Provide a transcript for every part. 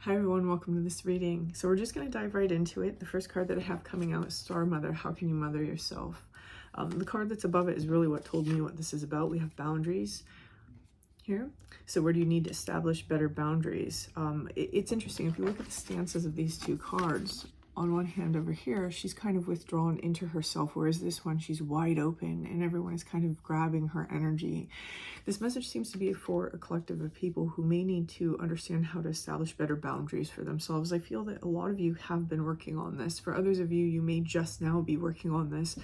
Hi everyone, welcome to this reading. So we're just going to dive right into it. The first card that I have coming out is Star Mother. How can you mother yourself? The card that's above it is really what told me what this is about. We have boundaries here. So where do you need to establish better boundaries? It's interesting. If you look at the stances of these two cards, on one hand over here, she's kind of withdrawn into herself, whereas this one, she's wide open and everyone is kind of grabbing her energy. This message seems to be for a collective of people who may need to understand how to establish better boundaries for themselves. I feel that a lot of you have been working on this. For others of you, you may just now be working on this.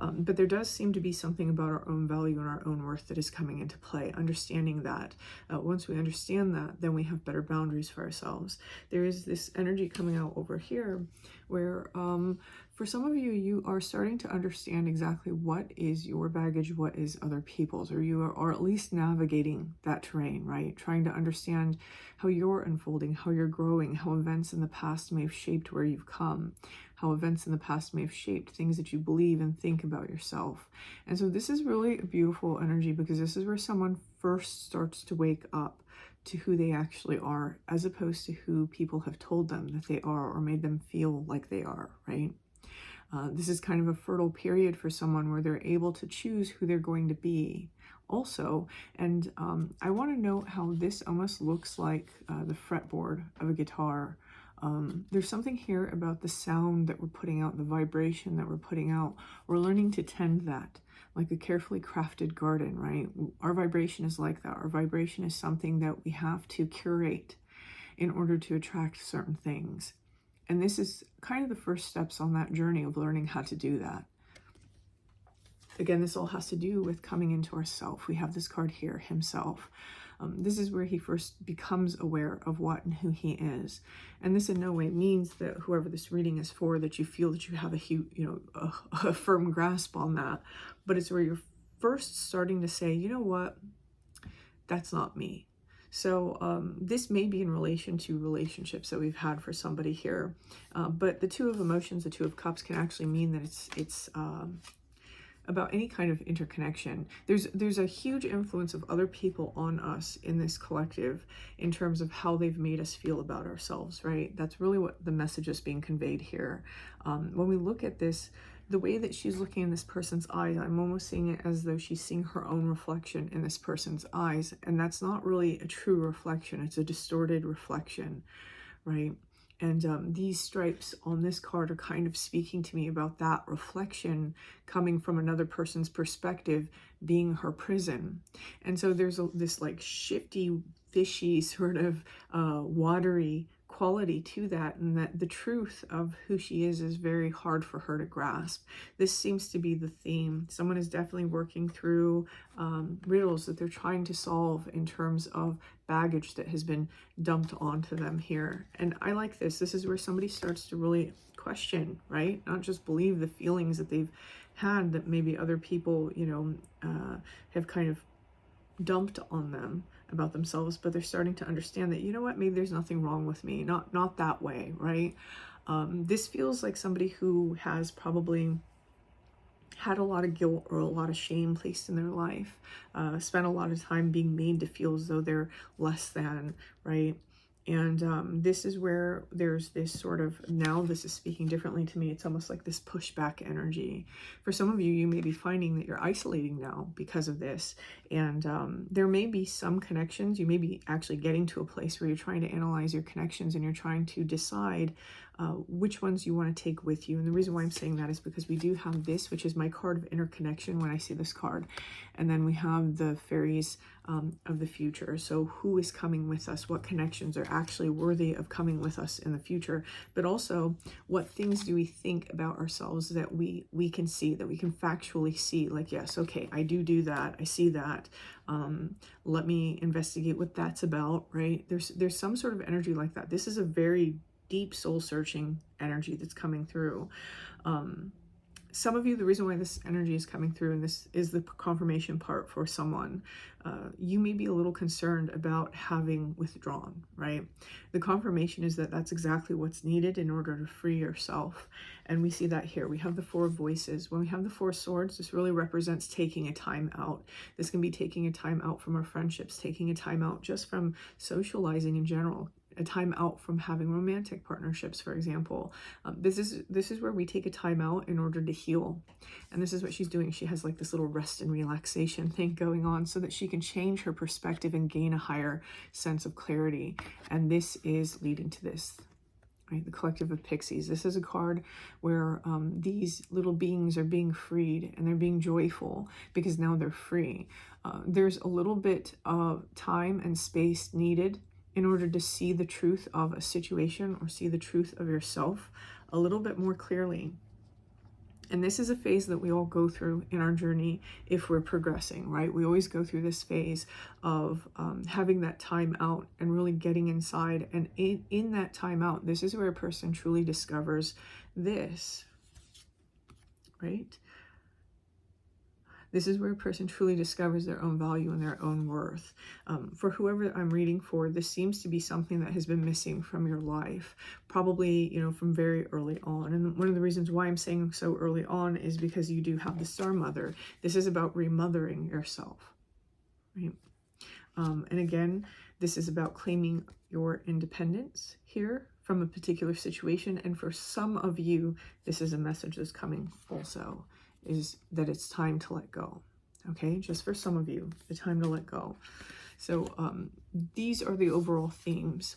But there does seem to be something about our own value and our own worth that is coming into play. Understanding that, once we understand that, then we have better boundaries for ourselves. There is this energy coming out over here where for some of you, you are starting to understand exactly what is your baggage, what is other people's, or you are at least navigating that terrain, right? Trying to understand how you're unfolding, how you're growing, how events in the past may have shaped where you've come, how events in the past may have shaped things that you believe and think about yourself. And so this is really a beautiful energy because this is where someone first starts to wake up to who they actually are, as opposed to who people have told them that they are or made them feel like they are, right? This is kind of a fertile period for someone where they're able to choose who they're going to be also. And I want to note how this almost looks like the fretboard of a guitar. There's something here about the sound that we're putting out, the vibration that we're putting out. We're learning to tend that like a carefully crafted garden, right? Our vibration is like that. Our vibration is something that we have to curate in order to attract certain things. And this is kind of the first steps on that journey of learning how to do that. Again, this all has to do with coming into ourself. We have this card here, himself. This is where he first becomes aware of what and who he is. And this in no way means that whoever this reading is for, that you feel that you have a firm grasp on that. But it's where you're first starting to say, you know what, that's not me. So this may be in relation to relationships that we've had for somebody here. But the Two of Emotions, the Two of Cups can actually mean that it's about any kind of interconnection. There's a huge influence of other people on us in this collective in terms of how they've made us feel about ourselves, right? That's really what the message is being conveyed here. When we look at this, the way that she's looking in this person's eyes, I'm almost seeing it as though she's seeing her own reflection in this person's eyes. And that's not really a true reflection. It's a distorted reflection, right? And these stripes on this card are kind of speaking to me about that reflection coming from another person's perspective being her prison. And so there's this like shifty, fishy, sort of watery quality to that, and that the truth of who she is very hard for her to grasp. This seems to be the theme. Someone is definitely working through riddles that they're trying to solve in terms of baggage that has been dumped onto them here. And I like this. This is where somebody starts to really question, right? Not just believe the feelings that they've had that maybe other people, have kind of dumped on them about themselves, but they're starting to understand that, you know what, maybe there's nothing wrong with me. Not that way, right? This feels like somebody who has probably had a lot of guilt or a lot of shame placed in their life, spent a lot of time being made to feel as though they're less than, right? And this is where there's this sort of, now this is speaking differently to me. It's almost like this pushback energy. For some of you, you may be finding that you're isolating now because of this. And there may be some connections. You may be actually getting to a place where you're trying to analyze your connections and you're trying to decide which ones you want to take with you. And the reason why I'm saying that is because we do have this, which is my card of interconnection when I see this card. And then we have the fairies of the future. So who is coming with us? What connections are actually worthy of coming with us in the future? But also, what things do we think about ourselves that we can see, that we can factually see? Like, yes, okay, I do that. I see that. Let me investigate what that's about, right? There's some sort of energy like that. This is a very deep soul-searching energy that's coming through. Some of you, the reason why this energy is coming through, and this is the confirmation part for someone, you may be a little concerned about having withdrawn, right? The confirmation is that that's exactly what's needed in order to free yourself. And we see that here. We have the Four of Voices. When we have the Four of Swords, this really represents taking a time out. This can be taking a time out from our friendships, taking a time out just from socializing in general, a time out from having romantic partnerships, for example. This is where we take a time out in order to heal. And this is what she's doing. She has like this little rest and relaxation thing going on so that she can change her perspective and gain a higher sense of clarity. And this is leading to this, right? The Collective of Pixies. This is a card where these little beings are being freed, and they're being joyful because now they're free. There's a little bit of time and space needed in order to see the truth of a situation or see the truth of yourself a little bit more clearly. And this is a phase that we all go through in our journey if we're progressing, right? We always go through this phase of having that time out and really getting inside. And in that time out, this is where a person truly discovers this, right? This is where a person truly discovers their own value and their own worth. For whoever I'm reading for, this seems to be something that has been missing from your life, probably, you know, from very early on. And one of the reasons why I'm saying so early on is because you do have the Star Mother. This is about remothering yourself, right? And again, this is about claiming your independence here from a particular situation. And for some of you, this is a message that's coming also, is that it's time to let go. Okay, just for some of you, the time to let go. So these are the overall themes.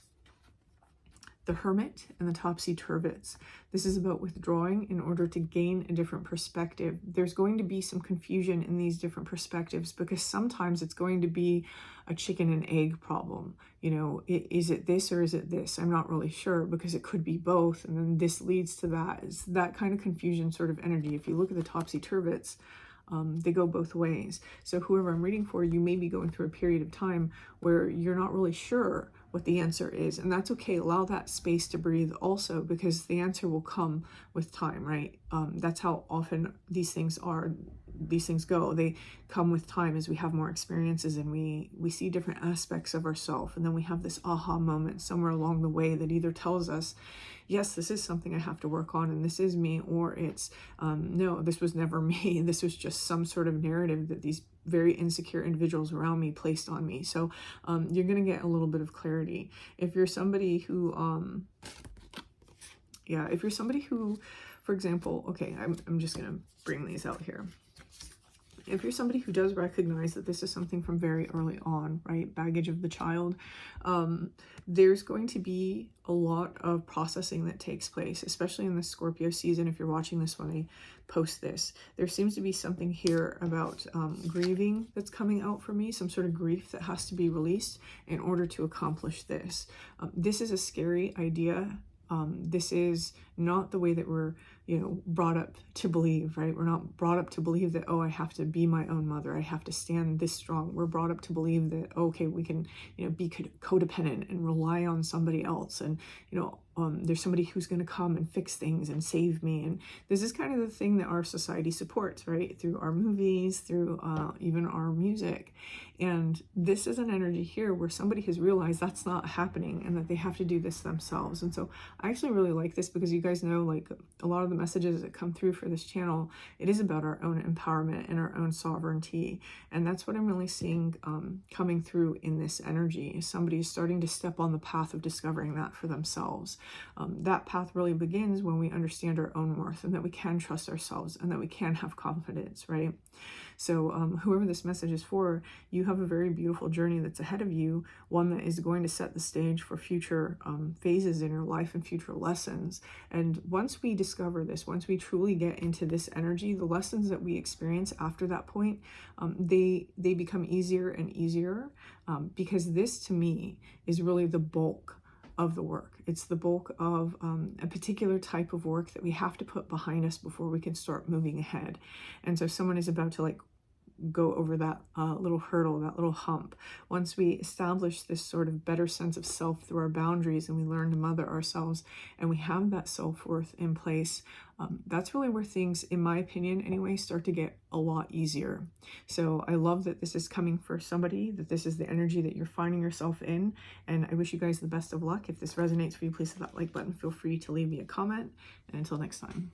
The Hermit and the Topsy-Turvets. This is about withdrawing in order to gain a different perspective. There's going to be some confusion in these different perspectives because sometimes it's going to be a chicken and egg problem. You know, is it this or is it this? I'm not really sure, because it could be both. And then this leads to that. It's that kind of confusion sort of energy. If you look at the Topsy-Turvets, they go both ways. So whoever I'm reading for, you may be going through a period of time where you're not really sure what the answer is, and that's okay. Allow that space to breathe also, because the answer will come with time, right? That's how often these things go. They come with time as we have more experiences and we see different aspects of ourselves, and then we have this aha moment somewhere along the way that either tells us, yes, this is something I have to work on and this is me, or it's no, this was never me. This was just some sort of narrative that these very insecure individuals around me placed on me. So you're going to get a little bit of clarity. If you're somebody who, if you're somebody who, for example, okay, I'm just going to bring these out here. If you're somebody who does recognize that this is something from very early on, right? Baggage of the child, there's going to be a lot of processing that takes place, especially in the Scorpio season. If you're watching this when I post this, there seems to be something here about grieving that's coming out for me, some sort of grief that has to be released in order to accomplish this. This is a scary idea. This is not the way that we're, brought up to believe, right? We're not brought up to believe that, oh, I have to be my own mother. I have to stand this strong. We're brought up to believe that, okay, we can, be codependent and rely on somebody else. And, there's somebody who's going to come and fix things and save me. And this is kind of the thing that our society supports, right? Through our movies, through even our music. And this is an energy here where somebody has realized that's not happening and that they have to do this themselves. And so I actually really like this, because you guys know, like, a lot of the messages that come through for this channel, it is about our own empowerment and our own sovereignty. And that's what I'm really seeing coming through in this energy, is somebody is starting to step on the path of discovering that for themselves. That path really begins when we understand our own worth, and that we can trust ourselves, and that we can have confidence, right? So whoever this message is for, you have a very beautiful journey that's ahead of you, one that is going to set the stage for future phases in your life and future lessons. And once we discover this, once we truly get into this energy, the lessons that we experience after that point, they become easier and easier, because this, to me, is really the bulk of the work. It's the bulk of a particular type of work that we have to put behind us before we can start moving ahead. And so someone is about to go over that little hurdle, that little hump. Once we establish this sort of better sense of self through our boundaries, and we learn to mother ourselves, and we have that self-worth in place, that's really where things, in my opinion anyway, start to get a lot easier. So I love that this is coming for somebody, that this is the energy that you're finding yourself in, and I wish you guys the best of luck. If this resonates for you, please hit that like button. Feel free to leave me a comment, and until next time.